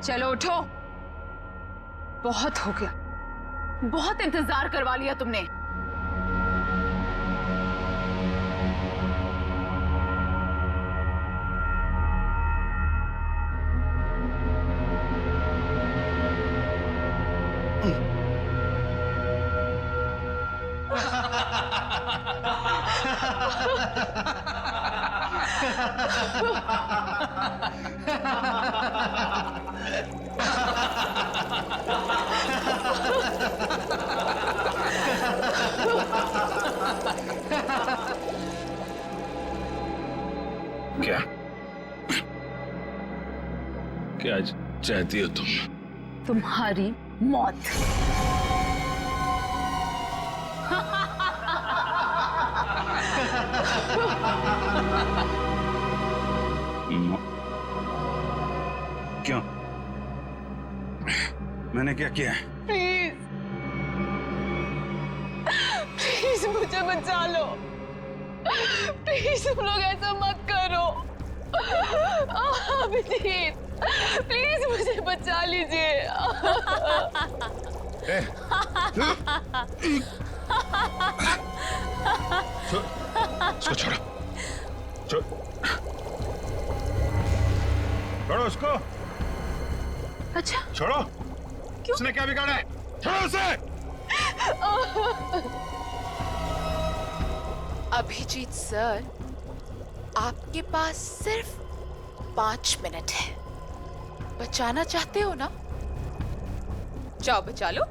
चलो उठो, बहुत हो गया, बहुत इंतजार करवा लिया तुमने। क्या क्या चाहती हो तुम? तुम्हारी मौत। क्यों? मैंने क्या किया? प्लीज प्लीज मुझे बचा लो, प्लीज तुम लोग ऐसा मत करो। अभिजीत प्लीज मुझे बचा लीजिए। उसको छोड़ो, छोड़ो उसको। अच्छा छोड़ो। क्यों? उसने क्या बिगाड़ा है? छोड़ो उसे। अभिजीत सर, आपके पास सिर्फ 5 मिनट है। बचाना चाहते हो ना? जाओ बचा लो।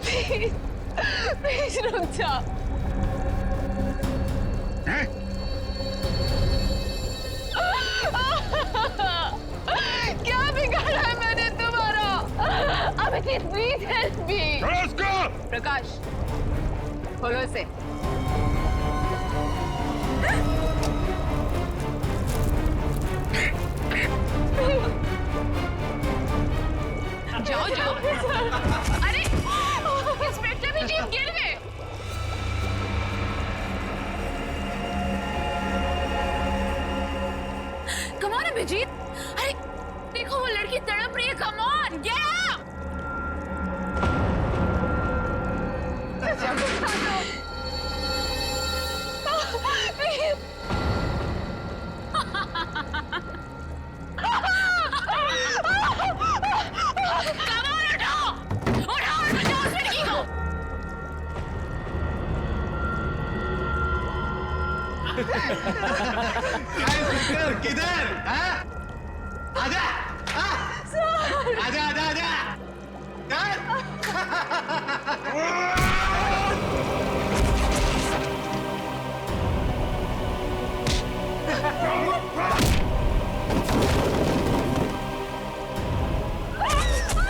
प्लीज प्लीज रुक जाओ। क्या बिगाड़ा है मैंने तुम्हारा? Abhijeet please help me. छोड़ो उसको। प्रकाश खोलो इसे। जाओ जाओ। अरे इंस्पेक्टर भी जीप गिर गए। कम ऑन अभिजीत, अरे देखो वो लड़की तड़प रही है। Come on get up. किधर? आजा, आजा, आजा, आजा।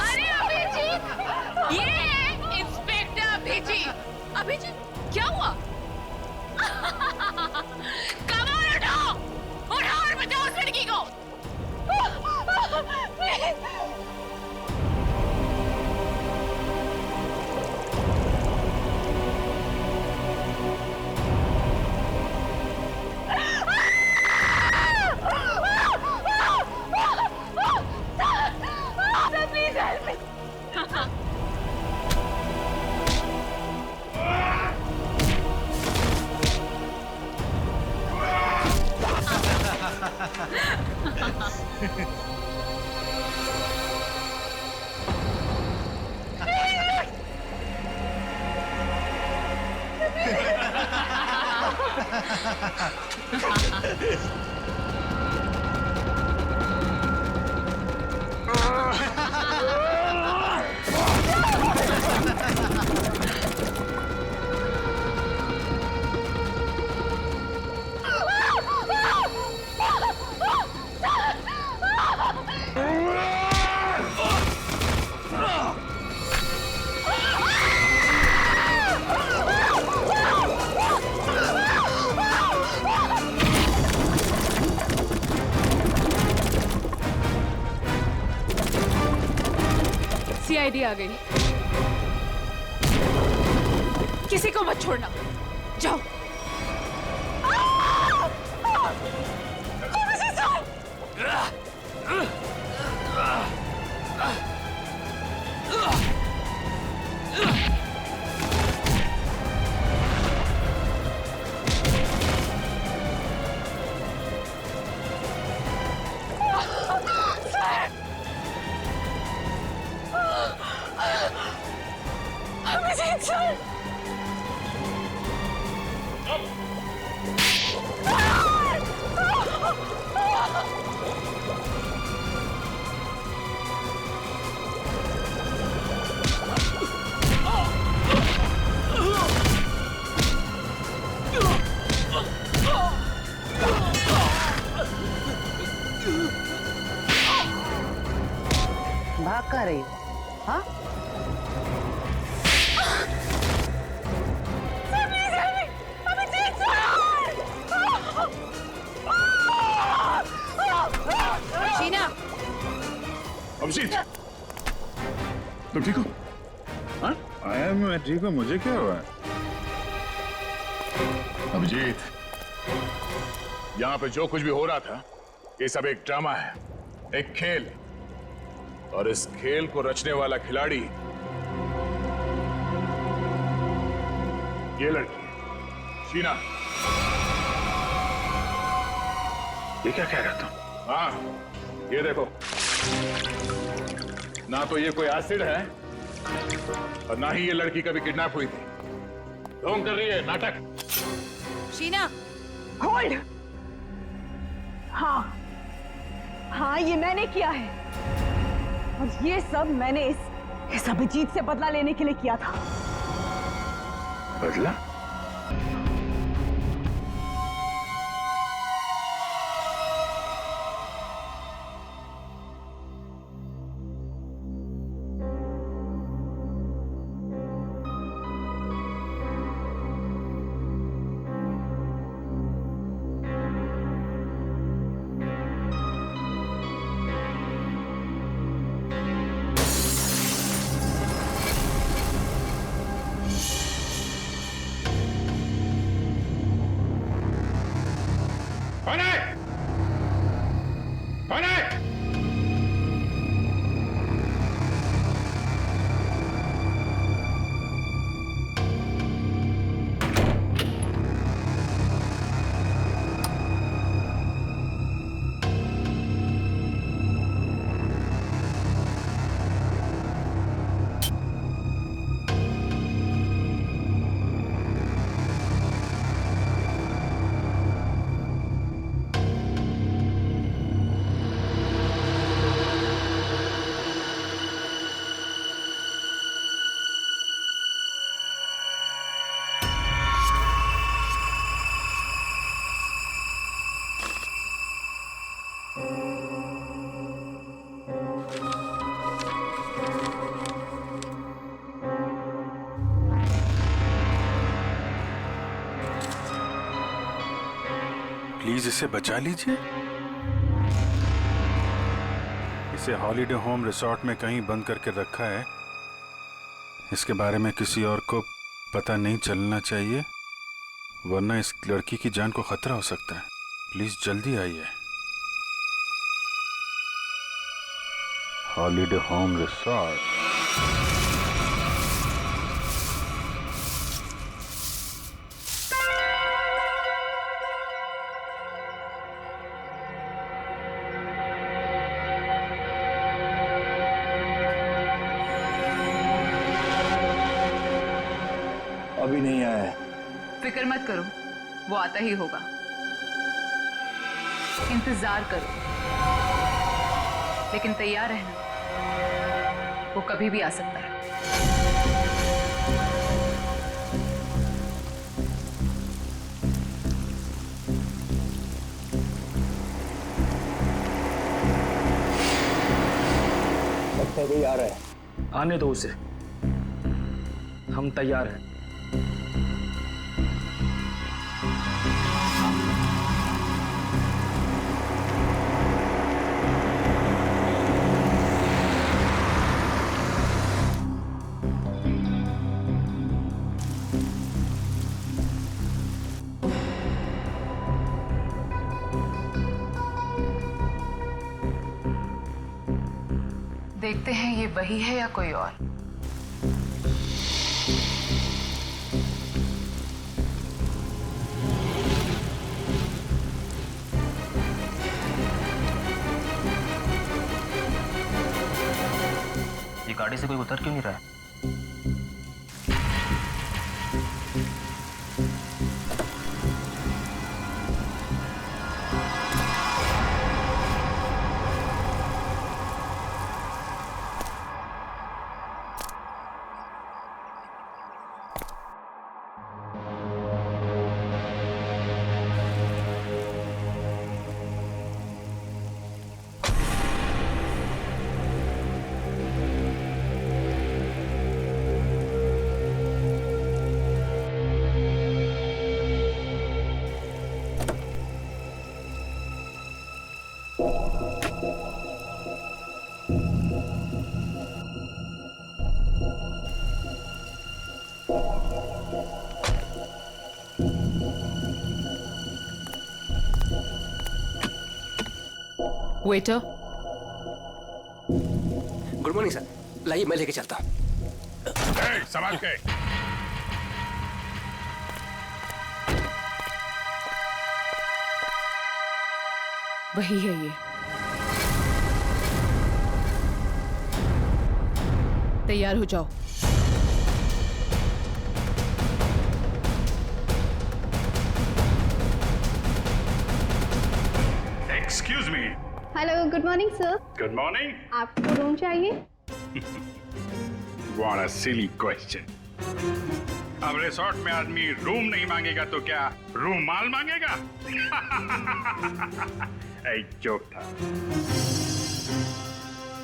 अरे अभिजीत, ये है इंस्पेक्टर अभिजीत। अभिजीत क्या हुआ? कमाल उठाओ, उठाओ और बचाओ उस लड़की को। Please help me. आइडिया आ गई। किसी को मत छोड़ना, जाओ। भाग कहाँ रही हो? हाँ? शीना, अभिजीत, तुम ठीक हो? हाँ? आया मैं ठीक हूँ, मुझे क्या हुआ? अभिजीत, यहाँ पे जो कुछ भी हो रहा था, ये सब एक ड्रामा है, एक खेल। और इस खेल को रचने वाला खिलाड़ी ये लड़की है, शीना। ये क्या कह रहा तुम? हाँ, ये देखो, ना तो ये कोई एसिड है और ना ही ये लड़की कभी किडनैप हुई थी। ढोंग कर रही है, नाटक। शीना, होल्ड। हाँ, हाँ, ये मैंने किया है और ये सब मैंने इस अभिजीत से बदला लेने के लिए किया था। बदला? प्लीज इसे बचा लीजिए। इसे हॉलिडे होम रिसोर्ट में कहीं बंद करके रखा है। इसके बारे में किसी और को पता नहीं चलना चाहिए, वरना इस लड़की की जान को खतरा हो सकता है। प्लीज जल्दी आइए। Holiday home resort. अभी नहीं आया है। फिक्र मत करो, वो आता ही होगा। इंतजार करो, लेकिन तैयार रहना, वो कभी भी आ सकता है। लगता है कोई आ रहा है। आने दो उसे, हम तैयार हैं। देखते हैं ये वही है या कोई और। ये गाड़ी से कोई उतर क्यों नहीं रहा है? Waiter, good morning sir. लाइए मैं लेके चलता हूँ। संभाल के। वही है ये। तैयार हो जाओ। Excuse me. Hello, good morning sir. Good morning. आपको रूम चाहिए? What a silly question. अब रिसोर्ट में आदमी रूम नहीं मांगेगा तो क्या रूम माल मांगेगा? एक जोक था।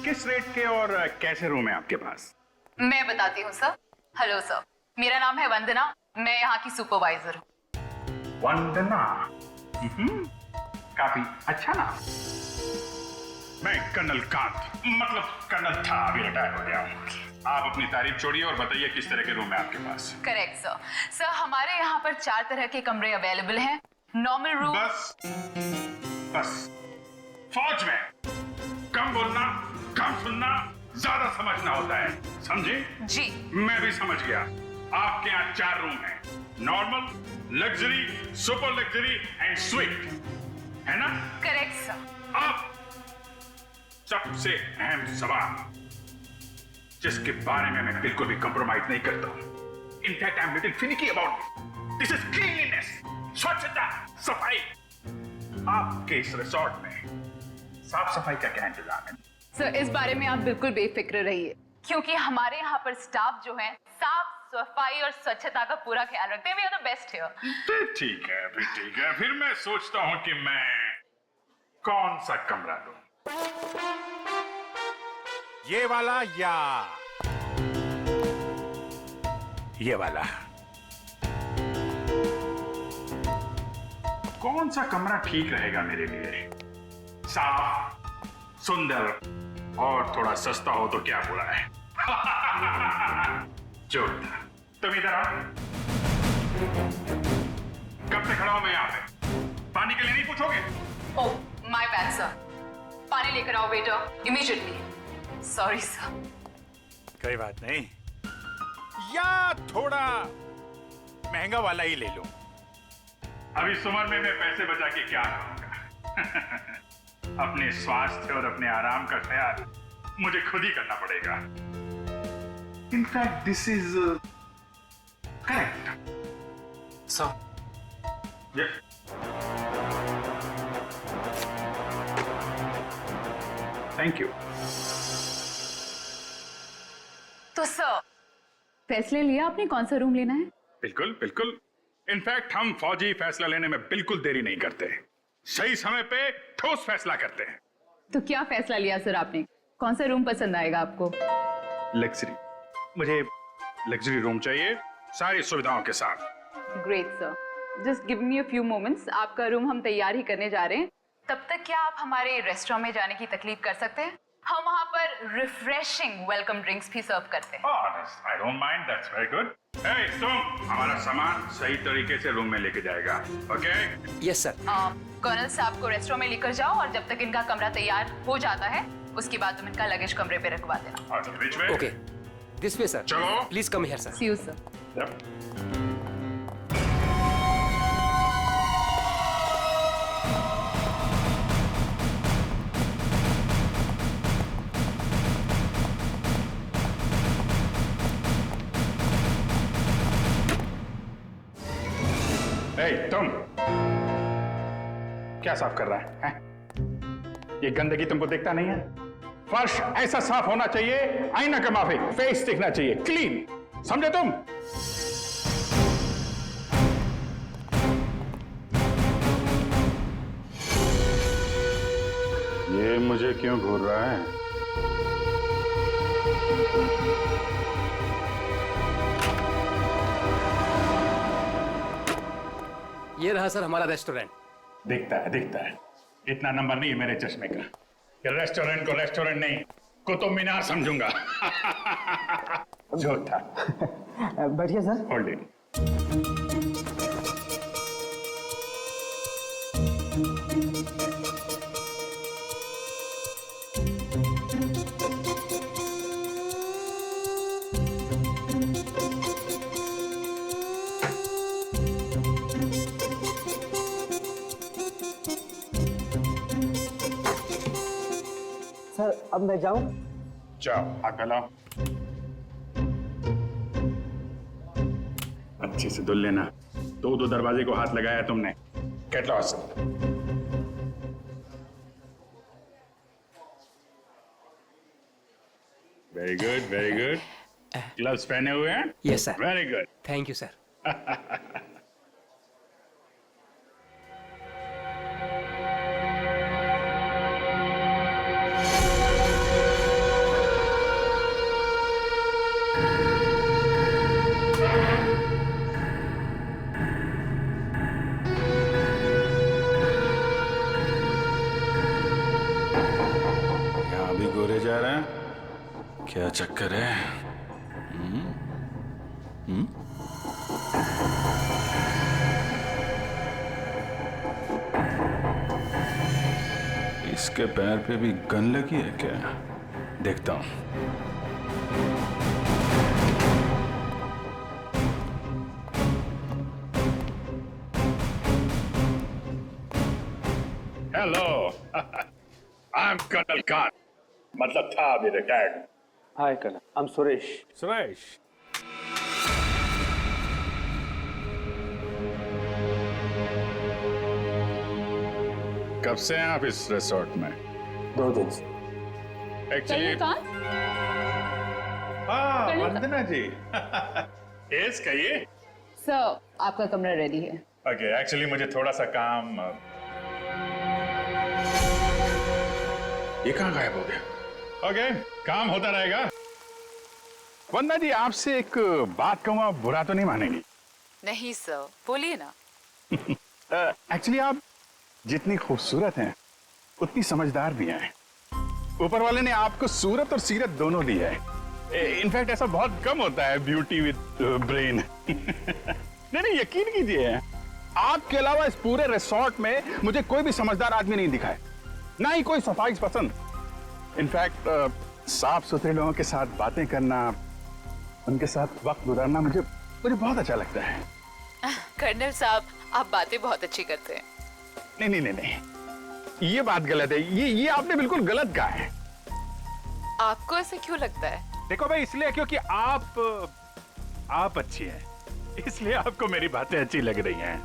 किस रेट के और कैसे रूम है आपके पास? मैं बताती हूँ सर। हेलो सर, मेरा नाम है वंदना, मैं यहाँ की सुपरवाइजर हूँ। वंदना। काफी अच्छा नाम। मैं कर्नल कांत, मतलब कर्नल था, अभी रिटायर हो गया हूँ। आप अपनी तारीफ छोड़िए और बताइए किस तरह के रूम है आपके पास? Correct sir. सर हमारे यहाँ पर 4 तरह के कमरे अवेलेबल हैं। Normal room. बस बस। फौज में कम बोलना, कम सुनना, ज्यादा समझना होता है, समझे? जी। मैं भी समझ गया। आपके यहाँ 4 रूम हैं, normal, luxury, super luxury and sweet, है ना? Correct sir. अब सबसे अहम सवाल, जिसके बारे में मैं बिल्कुल भी कंप्रोमाइज नहीं करता हूं। In fact I am little finicky about it. This is cleanliness, स्वच्छता, सफाई। आपके इस रिसोर्ट में साफ सफाई का क्या इंतजाम है? सर इस बारे में आप बिल्कुल बेफिक्र रहिए, क्योंकि हमारे यहाँ पर स्टाफ जो है साफ सफाई और स्वच्छता का पूरा ख्याल रखते हैं। We are the best here. ठीक है, फिर ठीक है। फिर मैं सोचता हूं कि मैं कौन सा कमरा लूं। ये वाला या ये वाला? कौन सा कमरा ठीक रहेगा मेरे लिए? साफ, सुंदर और थोड़ा सस्ता हो तो क्या बुरा है? जोरदार। तुम इधर आओ। कब से खड़ा हूं मैं यहाँ पे? पानी के लिए नहीं पूछोगे? Oh my bad sir. पानी लेकर आओ वेटर, इमीडिएटली। Sorry sir. कोई बात नहीं, या थोड़ा महंगा वाला ही ले लो। अभी इस उम्र में मैं पैसे बचा के क्या करूंगा? अपने स्वास्थ्य और अपने आराम का ख्याल मुझे खुद ही करना पड़ेगा। In fact this is correct. Sir, thank you. तो सर फैसले लिया आपने कौन सा रूम लेना है? बिल्कुल बिल्कुल। इनफैक्ट हम फौजी फैसला लेने में बिल्कुल देरी नहीं करते, सही समय पे ठोस फैसला करते हैं। तो क्या फैसला लिया सर आपने? कौन सा रूम पसंद आएगा आपको? लग्जरी। मुझे लग्जरी रूम चाहिए, सारी सुविधाओं के साथ। Great sir, just give me a few moments. आपका रूम हम तैयार ही करने जा रहे हैं। तब तक क्या आप हमारे रेस्टोरेंट में जाने की तकलीफ कर सकते हैं? हम वहाँ पर रिफ्रेशिंग वेलकम ड्रिंक्स भी सर्व करते हैं। I don't mind, that's very good. Hey, तुम हमारा सामान सही तरीके से रूम में लेके जाएगा, ओके? Yes sir. कर्नल साहब को रेस्टोरेंट में लेकर जाओ और जब तक इनका कमरा तैयार हो जाता है उसके बाद तुम इनका लगेज कमरे पे रखवा देना। बीच में ओके दिस वे सर। चलो। Please come here sir. See you sir. तुम क्या साफ कर रहा है, हैं? ये गंदगी तुमको दिखता नहीं है? फर्श ऐसा साफ होना चाहिए, आईना का माफिक, फेस दिखना चाहिए क्लीन, समझे तुम? ये मुझे क्यों घूर रहा है? ये रहा सर हमारा रेस्टोरेंट। दिखता है इतना नंबर नहीं है मेरे चश्मे का। ये रेस्टोरेंट को रेस्टोरेंट नहीं, कुतुब मीनार समझूंगा। जो था बैठिए सर। Hold it. सर अब मैं जाऊं? जाओ आगे लाओ, अच्छे से धुल लेना। दो दरवाजे को हाथ लगाया तुमने। Get lost. Very good. Gloves पहने हुए हैं? Yes sir. Very good. Thank you sir. यहाँ भी गोरे जा रहे हैं, क्या चक्कर है? इसके पैर पे भी गन लगी है क्या? देखता हूं। Hello, I am colonel Khan, मतलब था अभी retired. Hi colonel, I am Suresh. Suresh, कब से हैं आप इस रिसोर्ट में? 2 दिन से। एक्चुअली हाँ, वंदना जी। यस कहिए। सर आपका कमरा रेडी है। ओके, एक्चुअली मुझे थोड़ा सा काम। ये कहाँ गायब हो गया? ओके, काम होता रहेगा। वंदना जी, आपसे एक बात कहूँ, आप बुरा तो नहीं मानेंगी? नहीं सर, बोलिए ना। एक्चुअली आप जितनी खूबसूरत हैं उतनी समझदार भी हैं। ऊपर वाले ने आपको सूरत और सीरत दोनों दी है। इनफैक्ट ऐसा बहुत कम होता है, ब्यूटी विद ब्रेन। नहीं, यकीन कीजिए, आपके अलावा इस पूरे रिसोर्ट में मुझे कोई भी समझदार आदमी नहीं दिखा है, ना ही कोई सफाई पसंद। इनफैक्ट साफ सुथरे लोगों के साथ बातें करना, उनके साथ वक्त गुजारना मुझे बहुत अच्छा लगता है। कर्नल साहब, आप बातें बहुत अच्छी करते हैं। नहीं, ये बात गलत है। ये आपने बिल्कुल गलत कहा है। आपको ऐसे क्यों लगता है? देखो भाई, इसलिए क्योंकि आप अच्छी हैं, इसलिए आपको मेरी बातें अच्छी लग रही हैं।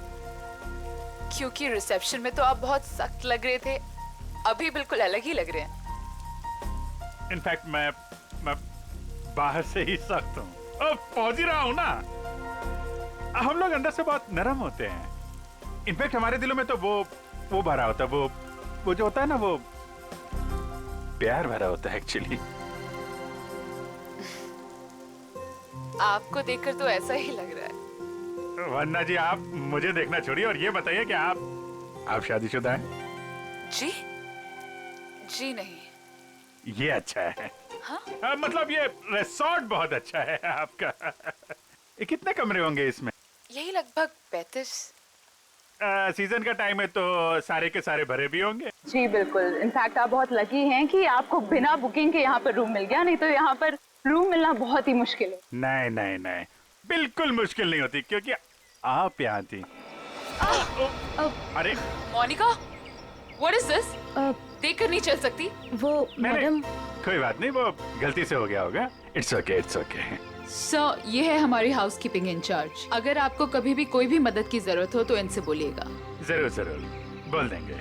क्योंकि रिसेप्शन में तो आप बहुत सख्त लग रहे थे, अभी बिल्कुल अलग ही लग रहे हैं। इनफैक्ट मैं बाहर से ही सख्त हूँ, पहुंच ही रहा हूँ ना। हम लोग अंदर से बहुत नरम होते हैं। इनफैक्ट हमारे दिलों में तो वो भरा होता है, वो जो होता है ना, वो प्यार भरा होता है एक्चुअली। आपको देखकर तो ऐसा ही लग रहा है। वरना जी, आप मुझे देखना छोड़िए और ये बताइए कि आप शादीशुदा हैं? जी नहीं। ये अच्छा है। हाँ? मतलब ये रिसोर्ट बहुत अच्छा है आपका। ये कितने कमरे होंगे इसमें? यही लगभग 35। सीजन का टाइम है तो सारे के सारे भरे भी होंगे। जी बिल्कुल, इनफैक्ट आप बहुत लकी हैं कि आपको बिना बुकिंग के यहाँ पर रूम मिल गया, नहीं तो यहाँ पर रूम मिलना बहुत ही मुश्किल है। नहीं नहीं नहीं, बिल्कुल मुश्किल नहीं होती क्योंकि आप यहाँ थी। अरे मोनिका, व्हाट इज दिस? देखकर नहीं चल सकती। वो मैडम, कोई बात नहीं, वो गलती से हो गया होगा। It's okay, it's okay. Sir, ये है हमारी हाउसकीपिंग इंचार्ज। अगर आपको कभी भी कोई भी मदद की जरूरत हो तो इनसे बोलिएगा। जरूर जरूर बोल देंगे।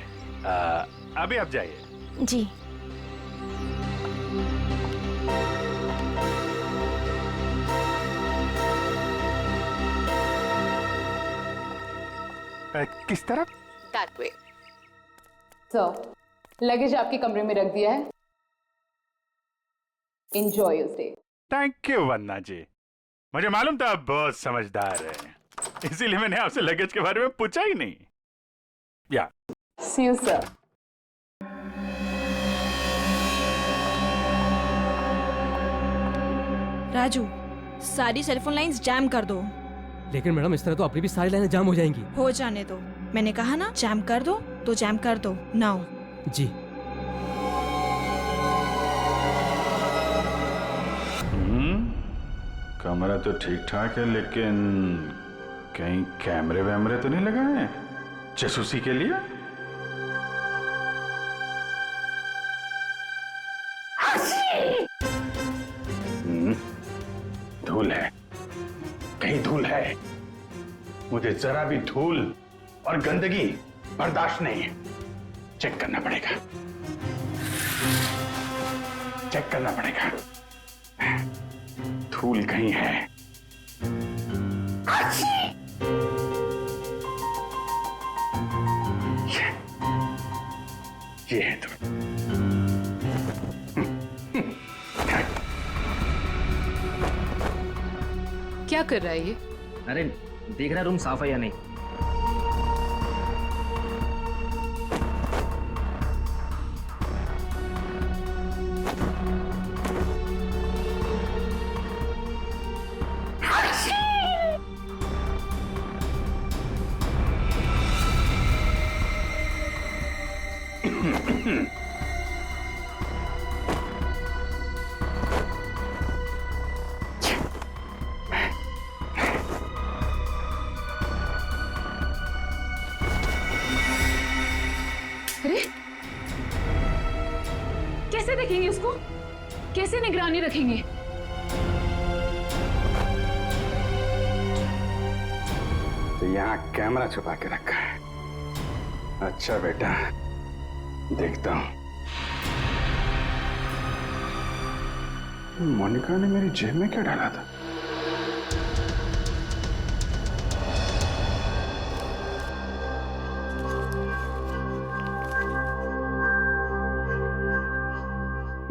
अभी आप जाइए। जी। किस तरफ? That way. सर, लगेज आपके कमरे में रख दिया है। Enjoy your stay. Thank you Vanna ji, मुझे मालूम था आप बहुत समझदार हैं, इसीलिए मैंने आपसे लगेज के बारे में पूछा ही नहीं। या सी यू सर। राजू, सारी सेलफोन लाइंस जैम कर दो। लेकिन मैडम इस तरह तो अपनी भी सारी लाइनें जाम हो जाएंगी। हो जाने दो, मैंने कहा ना जैम कर दो तो जैम कर दो। नाउ। जी। कमरा तो ठीक ठाक है, लेकिन कहीं कैमरे वैमरे तो नहीं लगाए हैं जासूसी के लिए? धूल है, कहीं धूल है। मुझे जरा भी धूल और गंदगी बर्दाश्त नहीं है। चेक करना पड़ेगा, चेक करना पड़ेगा। धूल कहीं है। ये है धूल। क्या कर रहा है ये? अरे देख रहा रूम साफ है या नहीं। अरे, कैसे देखेंगे उसको? कैसे निगरानी रखेंगे? तो यहाँ कैमरा छुपा के रखा है। अच्छा बेटा, देखता हूँ। मोनिका ने मेरी जेब में क्या डाला था?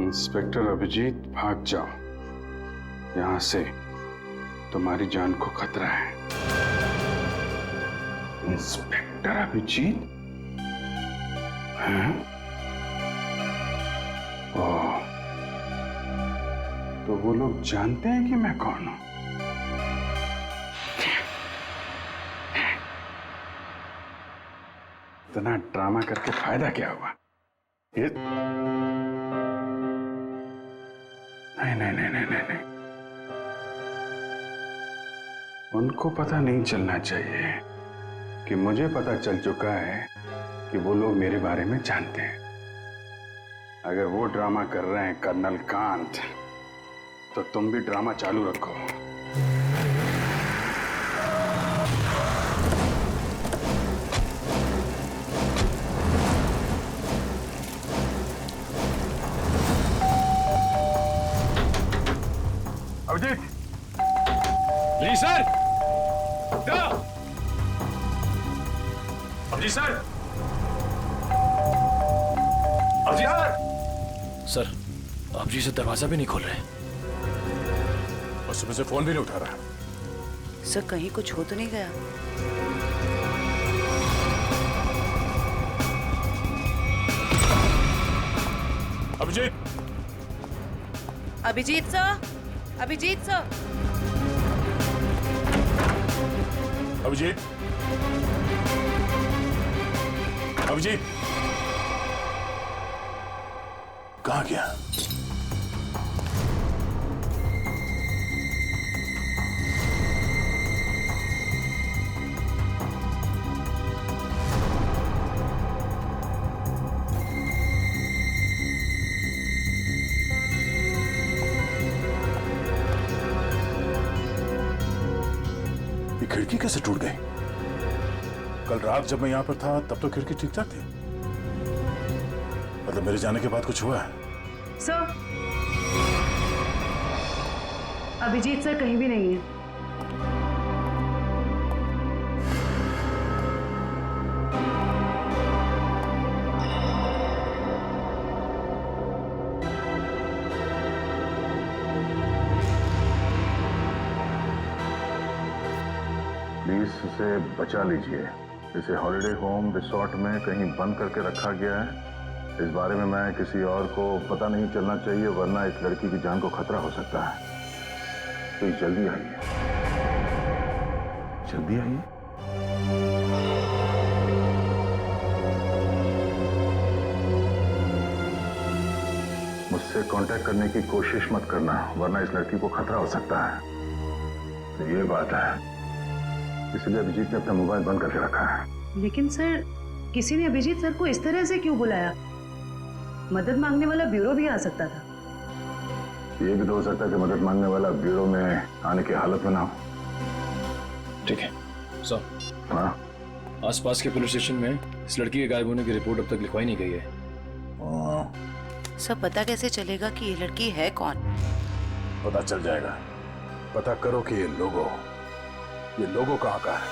इंस्पेक्टर अभिजीत, भाग जाओ यहां से, तुम्हारी जान को खतरा है। इंस्पेक्टर अभिजीत? हैं? ओह, तो वो लोग जानते हैं कि मैं कौन हूं? इतना ड्रामा करके फायदा क्या हुआ? ये नहीं नहीं नहीं नहीं नहीं, उनको पता नहीं चलना चाहिए कि मुझे पता चल चुका है कि वो लोग मेरे बारे में जानते हैं। अगर वो ड्रामा कर रहे हैं कर्नल कांत, तो तुम भी ड्रामा चालू रखो। अभिजीत! जी sir. Abhijeet sir! Abhijeet sir! Sir, आप जी से दरवाजा भी नहीं खोल रहे। और सुबह से फोन भी नहीं उठा रहा। सर, कहीं कुछ हो तो नहीं गया? अभिजीत! Abhijeet sir, Abhijeet sir. अभिजीत! अभिजीत कहाँ गया? ये खिड़की कैसे टूट गई? कल रात जब मैं यहां पर था तब तो खिड़की ठीक ठाक थी। मतलब मेरे जाने के बाद कुछ हुआ है? सर, अभिजीत सर कहीं भी नहीं है। प्लीज इसे बचा लीजिए। इसे हॉलिडे होम रिसोर्ट में कहीं बंद करके रखा गया है। इस बारे में मैं किसी और को पता नहीं चलना चाहिए, वरना इस लड़की की जान को खतरा हो सकता है। तो जल्दी आइए, जल्दी आइए। मुझसे कांटेक्ट करने की कोशिश मत करना, वरना इस लड़की को खतरा हो सकता है। तो ये बात है, इसलिए अभिजीत ने अपना मोबाइल बंद करके रखा है। लेकिन सर, किसी ने अभिजीत सर को इस तरह से क्यों बुलाया? मदद मांगने वाला ब्यूरो भी आ सकता था। ये भी तो हो सकता है कि मदद मांगने वाला ब्यूरो में आने की हालत में ना हो। ठीक है सर। हाँ, आसपास के पुलिस स्टेशन में इस लड़की के गायब होने की रिपोर्ट अब तक लिखवाई नहीं गई है। सब पता कैसे चलेगा कि ये लड़की है कौन? पता चल जाएगा। पता करो कि ये लोगो कहाँ का है।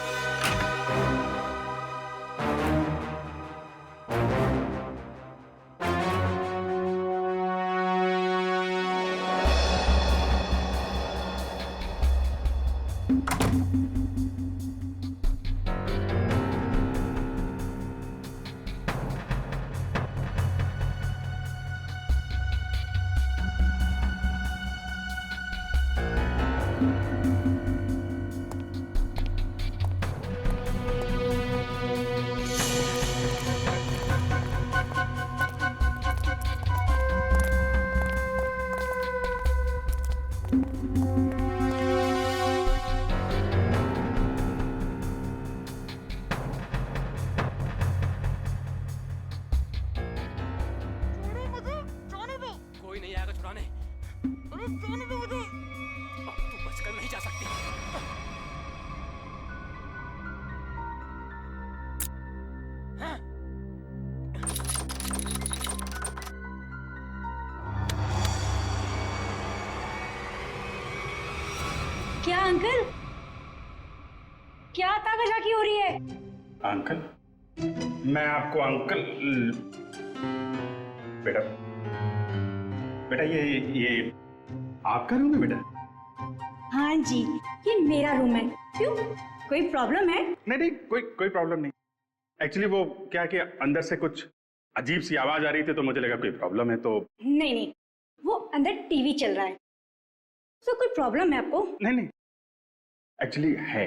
क्या अंकल? क्या ताकाझाकी हो रही है? अंकल? मैं आपको अंकल बेटा बेटा ये आपका रूम है बेटा? हाँ जी, ये मेरा रूम है। क्यों, कोई प्रॉब्लम है? नहीं, कोई प्रॉब्लम नहीं। एक्चुअली वो क्या कि अंदर से कुछ अजीब सी आवाज आ रही थी, तो मुझे लगा कोई प्रॉब्लम है। तो नहीं, वो अंदर टीवी चल रहा है। तो कोई प्रॉब्लम है आपको? नहीं, एक्चुअली है।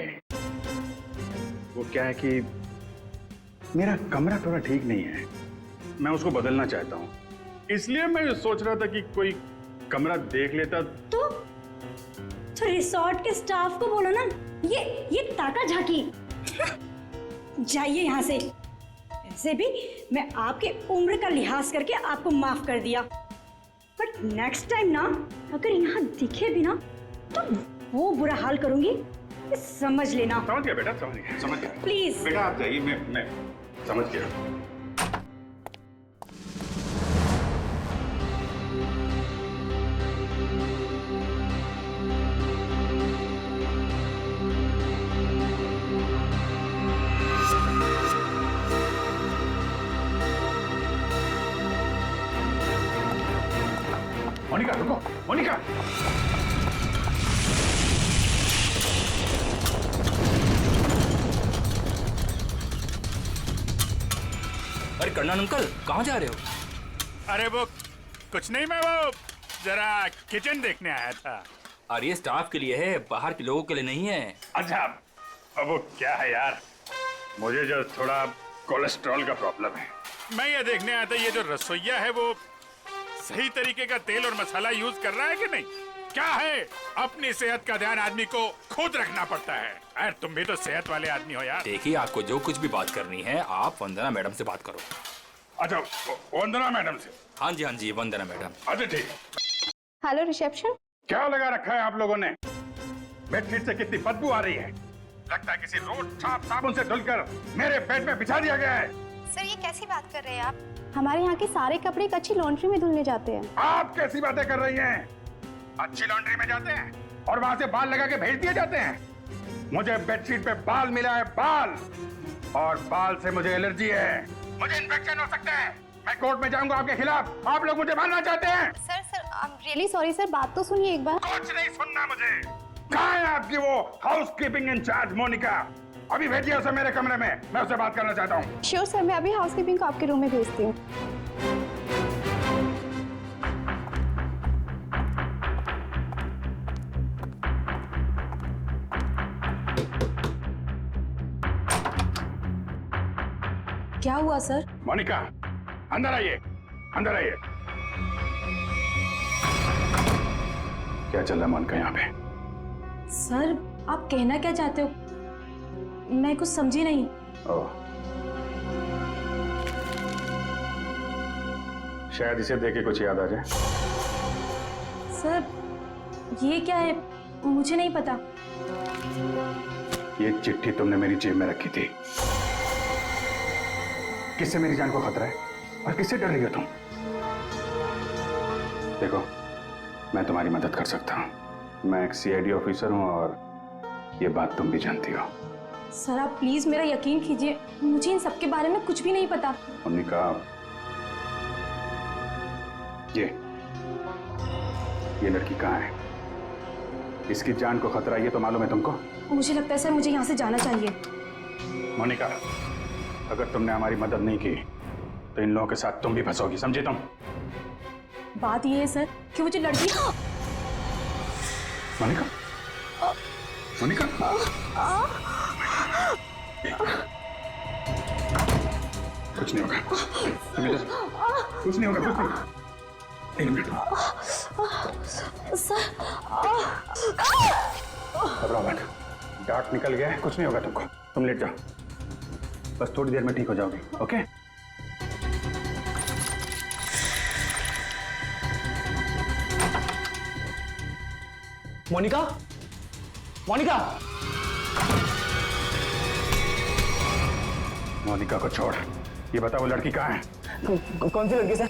वो क्या है कि मेरा कमरा थोड़ा ठीक नहीं है, मैं उसको बदलना चाहता हूँ। इसलिए मैं सोच रहा था कि कोई कमरा देख लेता। तो रिसोर्ट के स्टाफ को बोलो ना, ये ताकाझाकी। जाइए यहाँ से। ऐसे भी मैं आपके उम्र का लिहाज करके आपको माफ कर दिया, बट नेक्स्ट टाइम ना, अगर यहाँ दिखे भी ना तो वो बुरा हाल करूंगी, समझ लेना। समझ गया बेटा, समझ गया। प्लीज बेटा आप जाइए, मैं समझ गया। मोनिका रुको, मोनिका। अरे कर्नल अंकल, कहाँ जा रहे हो? अरे वो कुछ नहीं, मैं वो जरा किचन देखने आया था। अरे ये स्टाफ के लिए है, बाहर के लोगों के लिए नहीं है। अच्छा, अब वो क्या है यार, मुझे जो थोड़ा कोलेस्ट्रॉल का प्रॉब्लम है। मैं ये देखने आया था ये जो रसोइया है वो सही तरीके का तेल और मसाला यूज कर रहा है कि नहीं। क्या है, अपनी सेहत का ध्यान आदमी को खुद रखना पड़ता है। अरे तुम भी तो सेहत वाले आदमी हो यार। देखिए, आपको जो कुछ भी बात करनी है आप वंदना मैडम से बात करो। अच्छा, वंदना मैडम से? हाँ जी, वंदना मैडम। अच्छा ठीक। Hello reception. क्या लगा रखा है आप लोगों ने? बेडशीट से कितनी बदबू आ रही है। लगता है किसी रोज साफ साबुन से धुलकर मेरे बेड में बिछा दिया गया है। सर ये कैसी बात कर रहे हैं आप? हमारे यहाँ के सारे कपड़े एक अच्छी लॉन्ड्री में धुलने जाते हैं। आप कैसी बातें कर रही हैं? अच्छी लॉन्ड्री में जाते हैं और वहाँ से बाल लगा के भेज दिए जाते हैं। मुझे बेडशीट पे बाल मिला है, बाल, और बाल से मुझे एलर्जी है, मुझे इन्फेक्शन हो सकता है। मैं कोर्ट में जाऊंगा आपके खिलाफ। आप लोग मुझे मारना चाहते हैं? Sir I am really sorry sir, बात तो सुनिए एक बार। कुछ नहीं सुनना मुझे। कहाँ है आपकी वो हाउसकीपिंग इंचार्ज मोनिका? अभी भेजिए उसे मेरे कमरे में, मैं उससे बात करना चाहता हूँ। श्योर सर, मैं अभी हाउसकीपिंग को आपके रूम में भेजती हूँ। क्या हुआ सर? मोनिका, अंदर आइए, अंदर आइए। क्या चल रहा है मोनिका यहाँ पे? सर आप कहना क्या चाहते हो? मैं कुछ समझी नहीं। ओह, शायद इसे देख के कुछ याद आ जाए। सर ये क्या है, मुझे नहीं पता। ये चिट्ठी तुमने मेरी जेब में रखी थी। किससे मेरी जान को खतरा है और किससे डर रही हो तुम? देखो, मैं तुम्हारी मदद कर सकता हूँ। मैं एक सीआईडी ऑफिसर हूँ और ये बात तुम भी जानती हो। सर आप प्लीज मेरा यकीन कीजिए, मुझे इन सब के बारे में कुछ भी नहीं पता। मोनिका, ये लड़की कहाँ है? इसकी जान को खतरा ये तो मालूम है तुमको? मुझे लगता है सर मुझे यहाँ से जाना चाहिए। मोनिका, अगर तुमने हमारी मदद नहीं की तो इन लोगों के साथ तुम भी फंसोगी, समझे तुम? बात ये है सर कि वो जो लड़की। मोनिका, मोनिका, कुछ नहीं होगा, कुछ नहीं होगा, कुछ नहीं। एक मिनट, सर घबराओ मत, डार्ट निकल गया है, कुछ नहीं होगा तुमको। तुम लेट जाओ, बस थोड़ी देर में ठीक हो जाओगी। ओके? मोनिका, मोनिका, मोनिका को छोड़, ये बता वो लड़की कहाँ है? कौन सी लड़की सर?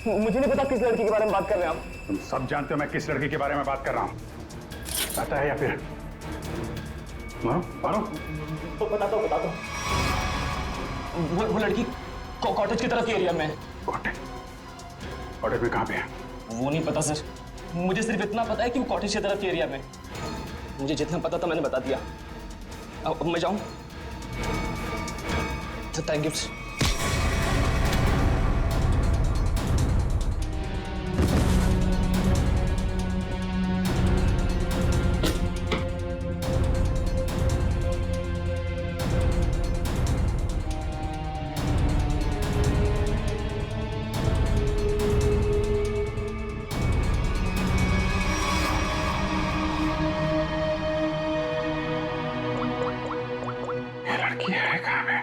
मुझे नहीं पता किस लड़की के बारे में बात कर रहे हैं आप। तुम सब जानते हो मैं किस लड़की के बारे में बात कर रहा हूँ। पता है या फिर मारो? तो बताता हूँ। वो लड़की कॉटेज की तरफ के एरिया में है। कॉटेज में कहाँ पे है? वो नहीं पता सर, मुझे सिर्फ इतना पता है कि वो कॉटेज की तरफ के एरिया में। मुझे जितना पता था मैंने बता दिया। अब मैं जाऊं? Thank you. लड़की है कहाँ पे?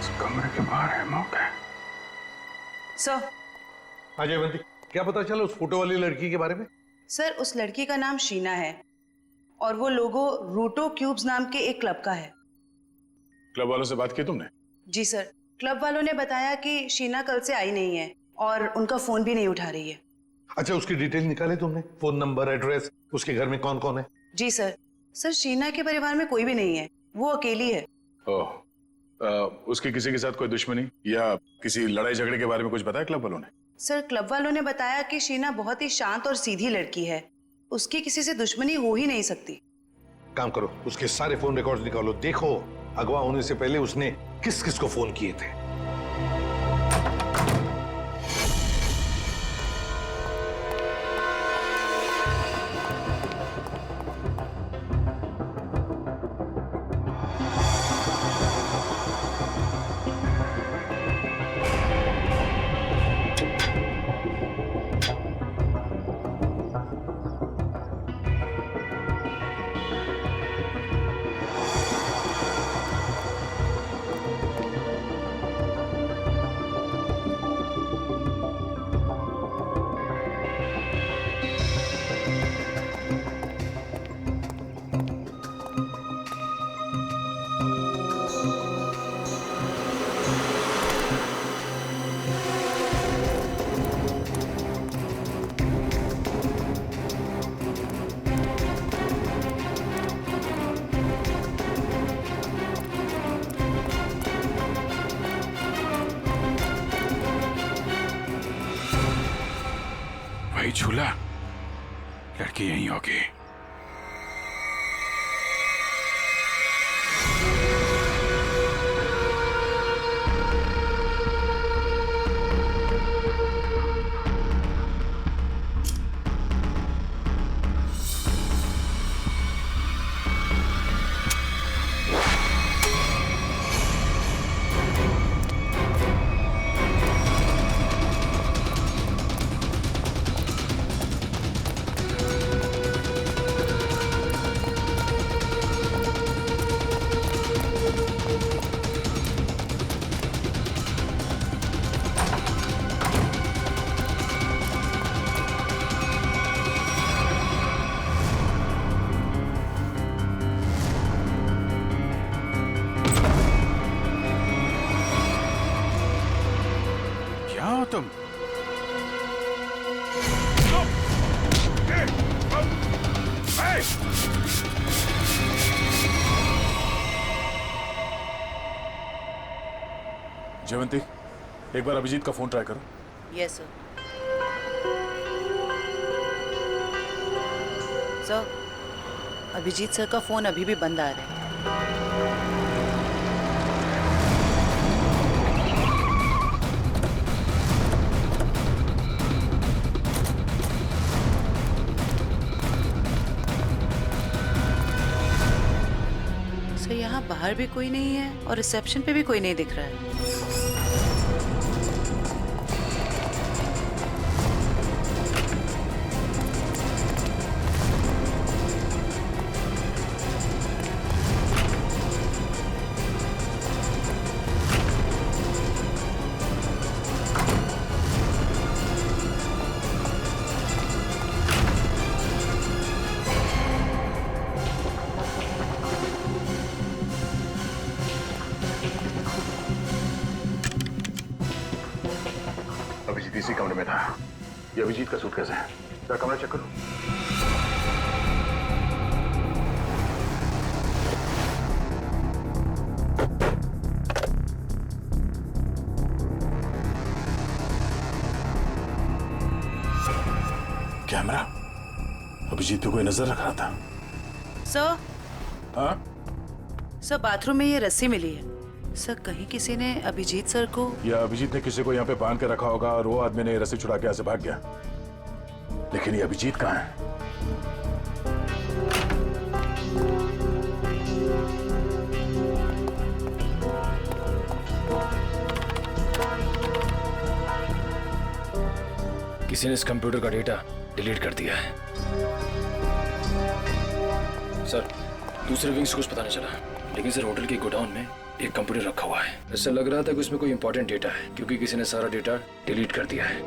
इस कमरे के बाहर है मौका। सर, अजयवंती, क्या पता चला उस फोटो वाली लड़की के बारे में? सर उस लड़की का नाम शीना है और वो लोगो रूटो क्यूब्स नाम के एक क्लब का है। क्लब वालों से बात की तुमने? जी सर, क्लब वालों ने बताया कि शीना कल से आई नहीं है और उनका फोन भी नहीं उठा रही है। अच्छा, उसकी डिटेल निकाले तुमने? फोन नंबर, एड्रेस, उसके घर में कौन कौन है? जी सर। सर शीना के परिवार में कोई भी नहीं है, वो अकेली है। ओह, उसकी किसी के साथ कोई दुश्मनी या किसी लड़ाई झगड़े के बारे में कुछ बताया क्लब वालों ने? सर क्लब वालों ने बताया कि शीना बहुत ही शांत और सीधी लड़की है, उसकी किसी से दुश्मनी हो ही नहीं सकती। काम करो, उसके सारे फोन रिकॉर्ड्स निकालो, देखो अगवा होने से पहले उसने किस किस को फोन किए थे। लड़की यहीं होगी। तुम जयवंती, एक बार अभिजीत का फोन ट्राई करो। Yes sir. Sir, Abhijeet sir का फोन अभी भी बंद आ रहा है। यहाँ बाहर भी कोई नहीं है और रिसेप्शन पे भी कोई नहीं दिख रहा है। इसी कमरे में था। ये अभिजीत का सूटकेस है। क्या कमरा चेक करो। कैमरा। अभिजीत पे कोई नजर रख रहा था। सर। हाँ? सर, बाथरूम में ये रस्सी मिली है। सर, कहीं किसी ने अभिजीत सर को या अभिजीत ने किसी को यहाँ पे बांध के रखा होगा और वो आदमी ने रस्सी छुड़ा के यहाँ से भाग गया। लेकिन ये अभिजीत कहाँ है? किसी ने इस कंप्यूटर का डेटा डिलीट कर दिया है। सर, दूसरे विंग से कुछ पता नहीं चला, लेकिन सर होटल के गोडाउन में एक कंप्यूटर रखा हुआ है। ऐसा लग रहा था कि उसमें कोई इंपॉर्टेंट डेटा है, क्योंकि किसी ने सारा डेटा डिलीट कर दिया है।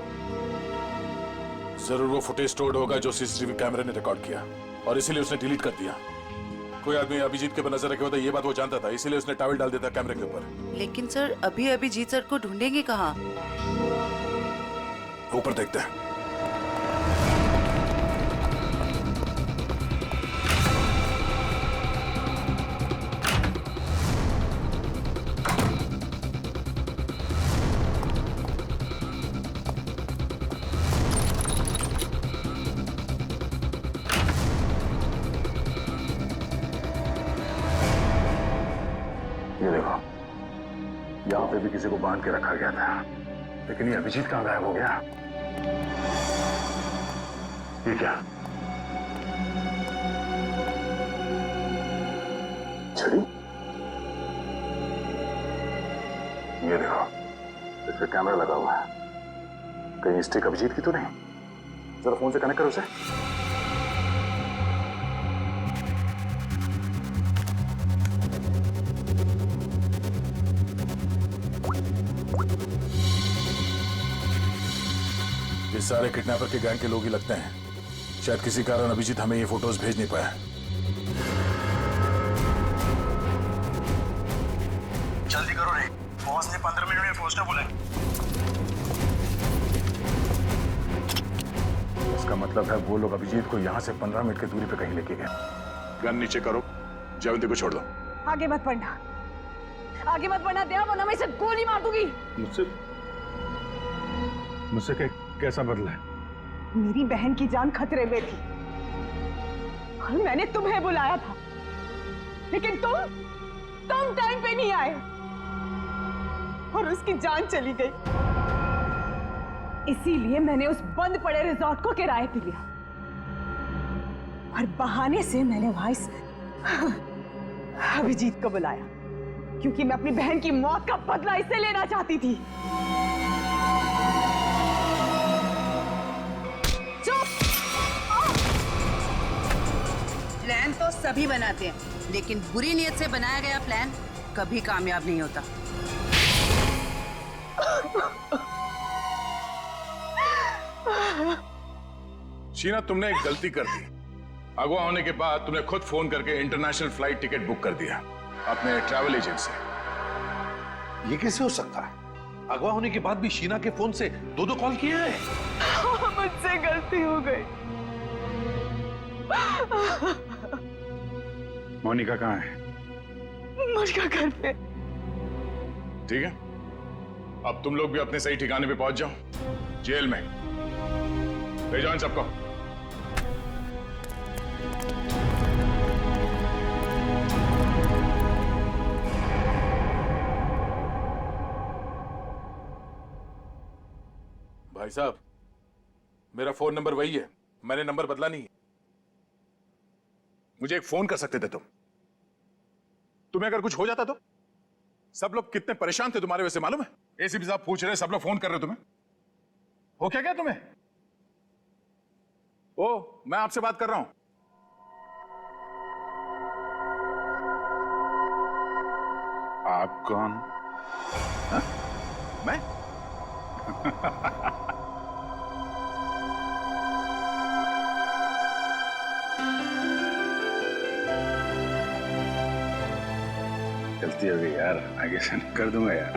जरूर वो फुटेज स्टोर्ड होगा जो सीसीटीवी कैमरे ने रिकॉर्ड किया और इसीलिए उसने डिलीट कर दिया। कोई आदमी अभिजीत के ऊपर नजर रखे होता, ये बात वो जानता था, इसीलिए उसने टॉवल डाल दिया था कैमरे के ऊपर। लेकिन सर, अभी अभिजीत सर को ढूंढेंगे कहाँ? ऊपर देखते हैं। ये देखो, यहाँ पे भी किसी को बांध के रखा गया था, लेकिन ये अभिजीत कहाँ गायब हो गया? ये क्या? छड़ी? ये देखो, इस पे कैमरा लगा हुआ है। कहीं स्टिक अभिजीत की तो नहीं? जरा फोन से कनेक्ट करो उसे। ये सारे किडनैपर के गैंग के लोग ही लगते हैं। शायद किसी कारण अभिजीत हमें ये फोटोज भेज नहीं पाया। जल्दी करो रे, बॉस ने 15 मिनट में पहुंचना बोला है। इसका मतलब है वो लोग अभिजीत को यहाँ से 15 मिनट की दूरी पे कहीं लेके गए। गन नीचे करो, जयवंती को छोड़ दो। आगे मत बढ़ना, आगे मत बढ़ना दया, वरना मैं इसे गोली मार दूंगी। मुझसे कैसा बदला है? मेरी बहन की जान खतरे में थी, और मैंने तुम्हें बुलाया था, लेकिन तुम टाइम पे नहीं आए और उसकी जान चली गई। इसीलिए मैंने उस बंद पड़े रिजॉर्ट को किराए पे लिया और बहाने से मैंने वहां इस अभिजीत को बुलाया, क्योंकि मैं अपनी बहन की मौत का बदला इससे लेना चाहती थी। प्लान तो सभी बनाते हैं, लेकिन बुरी नीयत से बनाया गया प्लान कभी कामयाब नहीं होता। शीना, तुमने एक गलती कर दी। अगवा होने के बाद तुमने खुद फोन करके इंटरनेशनल फ्लाइट टिकट बुक कर दिया अपने ट्रैवल एजेंट से। ये कैसे हो सकता है? अगवा होने के बाद भी शीना के फोन से 2-2 कॉल किए हैं। मुझसे गलती हो गई। मोनिका कहाँ है? मोनिका घर पे। ठीक है, अब तुम लोग भी अपने सही ठिकाने पे पहुंच जाओ, जेल में ले जाओ इन सबको। भाई साहब, मेरा फोन नंबर वही है, मैंने नंबर बदला नहीं है। मुझे एक फोन कर सकते थे तुम। तुम्हें अगर कुछ हो जाता तो? सब लोग कितने परेशान थे तुम्हारे वजह से, मालूम है? एसीपी साहब पूछ रहे, सब लोग फोन कर रहे तुम्हें। हो क्या तुम्हें? ओ, मैं आपसे बात कर रहा हूं। आप कौन? हा? मैं? गलती हो गई यार, आगे से नहीं कर दूंगा यार।